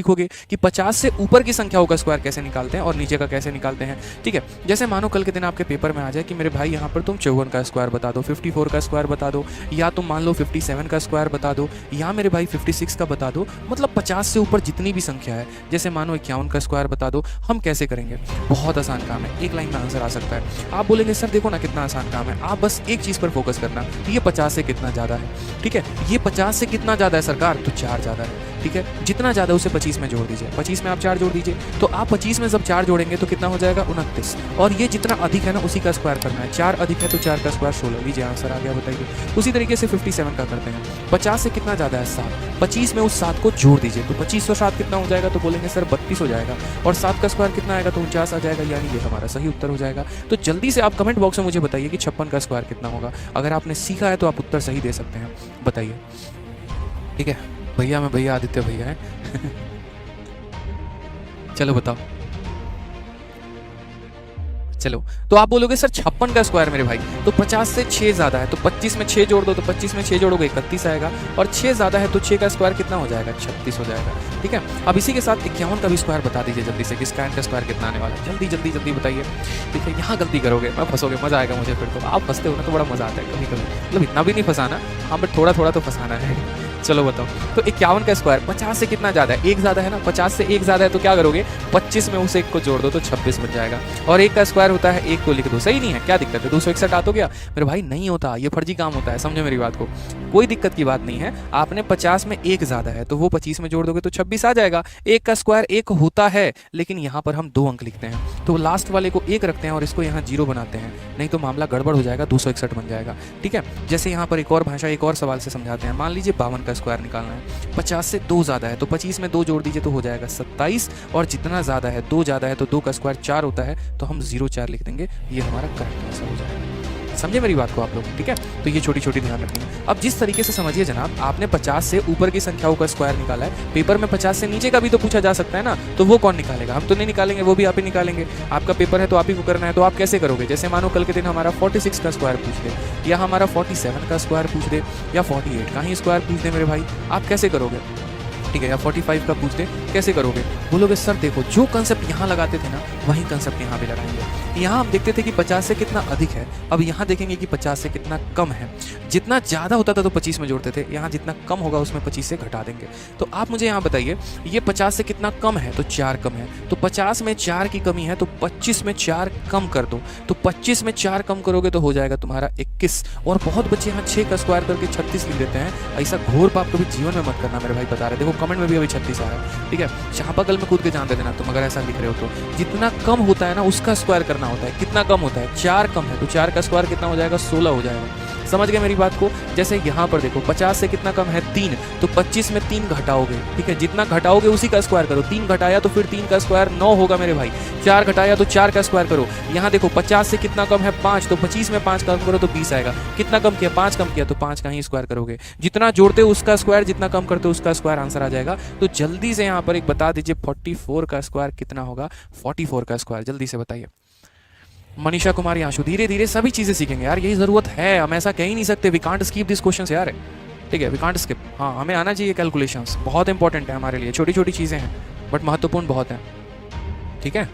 सीखोगे कि 50 से ऊपर की संख्याओं का स्क्वायर कैसे निकालते हैं और नीचे का कैसे निकालते हैं। ठीक है, जैसे मानो कल के दिन आपके पेपर में आ जाए कि मेरे भाई यहाँ पर तुम 54 का स्क्वायर बता दो, 54 का स्क्वायर बता दो, या तुम मान लो 57 का स्क्वायर बता दो, या मेरे भाई 56 का बता दो। मतलब 50 से ऊपर जितनी भी संख्या है, जैसे मानो 51 का स्क्वायर बता दो, हम कैसे करेंगे? बहुत आसान काम है, एक लाइन में आंसर आ सकता है। आप बोलेंगे सर देखो ना कितना आसान काम है, आप बस एक चीज़ पर फोकस करना, ये 50 से कितना ज़्यादा है। ठीक है, ये 50 से कितना ज़्यादा है सरकार? तो 4 ज़्यादा है। ठीक है, जितना ज़्यादा उसे 25 में जोड़ दीजिए, 25 में आप 4 जोड़ दीजिए, तो आप 25 में जब 4 जोड़ेंगे तो कितना हो जाएगा? 29। और ये जितना अधिक है ना उसी का स्क्वायर करना है। 4 अधिक है तो 4 का स्क्वायर 16। लीजिए आंसर आ गया, बताइए। उसी तरीके से 57 का करते हैं। 50 से कितना ज़्यादा है? 7। 25 में उस 7 को जोड़ दीजिए, तो 25 और 7 कितना हो जाएगा? तो बोलेंगे सर 32 हो जाएगा। और 7 का स्क्वायर कितना आएगा? तो 49 आ जाएगा, यानी ये हमारा सही उत्तर हो जाएगा। तो जल्दी से आप कमेंट बॉक्स में मुझे बताइए कि 56 का स्क्वायर कितना होगा। अगर आपने सीखा है तो आप उत्तर सही दे सकते हैं, बताइए। ठीक है भैया, मैं भैया आदित्य भैया है। चलो बताओ। चलो, तो आप बोलोगे सर 56 का स्क्वायर मेरे भाई, तो 50 से 6 ज़्यादा है, तो 25 में 6 जोड़ दो, तो 25 में 6 जोड़ोगे 31 आएगा। और 6 ज़्यादा है तो 6 का स्क्वायर कितना हो जाएगा? 36 हो जाएगा। ठीक है, अब इसी के साथ 51 का भी स्क्वायर बता दीजिए जल्दी से कि स्क्वायर का स्क्वायर कितना आने वाला है। जल्दी जल्दी जल्दी बताइए। ठीक है, यहाँ गलती करोगे मैं फंसोगे, मज़ा आएगा मुझे फिर। तो आप फंसते हो ना तो बड़ा मज़ा आता है कभी कभी, मतलब इतना भी नहीं फंसाना, हाँ बट थोड़ा थोड़ा तो फंसाना है। चलो बताओ, तो 51 का स्क्वायर 50 से कितना ज़्यादा है? 1 ज़्यादा है ना, 50 से 1 ज़्यादा है तो क्या करोगे? 25 में उस 1 को जोड़ दो तो 26 बन जाएगा। और 1 का स्क्वायर होता है 1 तो लिख दो, सही नहीं है? क्या दिक्कत है? 261 आ तो गया मेरे भाई? नहीं होता, ये फर्जी काम होता है, समझो मेरी बात को। कोई दिक्कत की बात नहीं है। आपने 50 में 1 ज़्यादा है तो वो 25 में जोड़ दोगे तो 26 आ जाएगा। 1 का स्क्वायर 1 होता है, लेकिन यहाँ पर हम 2 अंक लिखते हैं, तो लास्ट वाले को 1 रखते हैं और इसको यहाँ 0 बनाते हैं, नहीं तो मामला गड़बड़ हो जाएगा, 261 बन जाएगा। ठीक है, जैसे यहाँ पर एक और भाषा एक और सवाल से समझाते हैं। मान लीजिए 52 का स्क्वायर निकालना है, 50 से 2 ज़्यादा है तो 25 में 2 जोड़ दीजिए तो हो जाएगा 27। और जितना ज़्यादा है 2 ज़्यादा है तो 2 का स्क्वायर 4 होता है, तो हम 0-4 लिख देंगे, ये हमारा करेक्ट आंसर हो जाएगा। समझे मेरी बात को आप लोग? ठीक है, तो ये छोटी छोटी ध्यान रखनी है। अब जिस तरीके से समझिए जनाब, आपने 50 से ऊपर की संख्याओं का स्क्वायर निकाला है, पेपर में 50 से नीचे का भी तो पूछा जा सकता है ना, तो वो कौन निकालेगा? हम तो नहीं निकालेंगे, वो भी आप ही निकालेंगे। आपका पेपर है तो आप ही को करना है, तो आप कैसे करोगे? जैसे मानो कल के दिन हमारा 46 का स्क्वायर पूछ दे, या हमारा 47 का स्क्वायर पूछ दे, या 48 का ही स्क्वायर पूछ दे मेरे भाई, आप कैसे करोगे? ठीक है, या 45 का पूछ दे, कैसे करोगे? बोलोगे सर देखो जो कंसेप्ट यहाँ लगाते थे ना वही कंसेप्ट यहाँ भी लगाएंगे। यहाँ हम देखते थे कि 50 से कितना अधिक है, अब यहाँ देखेंगे कि 50 से कितना कम है। जितना ज़्यादा होता था तो 25 में जोड़ते थे, यहाँ जितना कम होगा उसमें 25 से घटा देंगे। तो आप मुझे यहाँ बताइए, ये 50 से कितना कम है? तो 4 कम है, तो 50 में 4 की कमी है तो 25 में 4 कम कर दो, तो 25 में 4 कम करोगे तो हो जाएगा तुम्हारा 21। और बहुत बच्चे यहाँ 6 का स्क्वायर करके 36 लिख देते हैं। ऐसा घोर पाप कभी जीवन में मत करना मेरे भाई, बता रहे। देखो कमेंट में भी अभी 36 आ रहा है। ठीक है, चापाकल में कूद के जान दे देना तुम अगर ऐसा लिख रहे हो तो। जितना कम होता है ना उसका स्क्वायर करना होता है। कितना कम होता है? 4 कम है तो 4 का स्क्वायर कितना हो जाएगा? 16 हो जाएगा। समझ गए मेरी बात को? जैसे यहाँ पर देखो 50 से कितना कम है? 3, तो 25 में 3 घटाओगे। ठीक है, जितना घटाओगे उसी का स्क्वायर करो। 3 घटाया तो फिर 3 का स्क्वायर 9 होगा मेरे भाई। 4 घटाया तो 4 का स्क्वायर करो। यहाँ देखो 50 से कितना कम है? 5, तो 25 में 5 कम करो तो 20 आएगा। कितना कम किया? 5 कम किया, तो 5 का ही स्क्वायर करोगे। जितना जोड़ते हो उसका स्क्वायर, जितना कम करते हो उसका स्क्वायर, आंसर आ जाएगा। तो जल्दी से यहाँ पर एक बता दीजिए 44 का स्क्वायर कितना होगा? 44 का स्क्वायर जल्दी से बताइए। मनीषा कुमारी आंशु, धीरे धीरे सभी चीज़ें सीखेंगे यार, यही ज़रूरत है। हम ऐसा कह ही नहीं सकते we can't skip this questions यार। ठीक है, वी कांट स्किप। हाँ, हमें आना चाहिए कैलकुलेशंस, बहुत इंपॉर्टेंट है हमारे लिए। छोटी छोटी चीज़ें हैं बट महत्वपूर्ण बहुत हैं। ठीक है।